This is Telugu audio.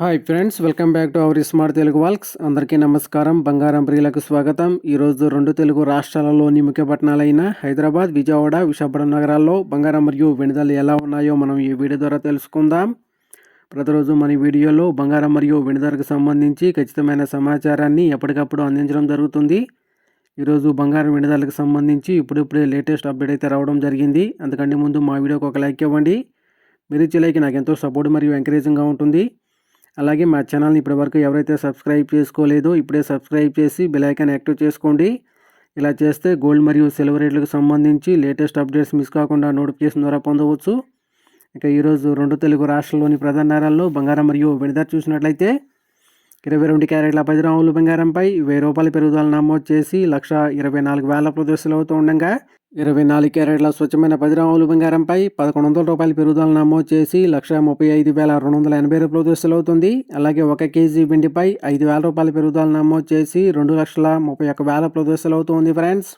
Hi friends, welcome back to our smart Telugu vlogs. అందరికీ నమస్కారం. బంగారం ప్రియులకు స్వాగతం. ఈరోజు రెండు తెలుగు రాష్ట్రాలలోని ముఖ్య పట్టణాలైన హైదరాబాద్, విజయవాడ, విశాఖపట్నం నగరాల్లో బంగారం మరియు వెండి ధరలు ఎలా ఉన్నాయో మనం ఈ వీడియో ద్వారా తెలుసుకుందాం. ప్రతిరోజు మన వీడియోలో బంగారం మరియు వెండి ధరకు సంబంధించి ఖచ్చితమైన సమాచారాన్ని ఎప్పటికప్పుడు అందించడం జరుగుతుంది. ఈరోజు బంగారం వెండి ధరలకు సంబంధించి ఇప్పుడిప్పుడే లేటెస్ట్ అప్డేట్ అయితే రావడం జరిగింది. అందుకంటే ముందు మా వీడియోకి ఒక లైక్ ఇవ్వండి. మీరు ఇచ్చే లైక్ నాకు ఎంతో సపోర్ట్ మరియు ఎంకరేజింగ్గా ఉంటుంది. అలాగే మా ఛానల్ని ఇప్పటివరకు ఎవరైతే సబ్స్క్రైబ్ చేసుకోలేదో ఇప్పుడే సబ్స్క్రైబ్ చేసి బెల్ ఐకాన్ యాక్టివ్ చేసుకోండి. ఇలా చేస్తే గోల్డ్ మరియు సిల్వర్ రేట్లకు సంబంధించి లేటెస్ట్ అప్డేట్స్ మిస్ కాకుండా నోటిఫికేషన్ ద్వారా పొందవచ్చు. ఇక ఈరోజు రెండు తెలుగు రాష్ట్రాల్లోని ప్రధాన నగరాల్లో బంగారం మరియు వెండి ధర చూసినట్లయితే 22 క్యారెట్ల 10 గ్రాముల బంగారంపై ₹1000 పెరుగుదల నమోదు చేసి 1,24,000 ప్రదర్శనలు అవుతూ ఉండగా 24 క్యారెట్ల స్వచ్ఛమైన 10 గ్రాముల బంగారంపై ₹1,100 పెరుగుదల నమోదు చేసి 1,35,280 ప్రదర్శనలు అవుతుంది. అలాగే 1 కేజీ వెండిపై ₹5,000 పెరుగుదల నమోదు చేసి 2,31,100 ప్రదర్శనలు అవుతుంది ఫ్రెండ్స్.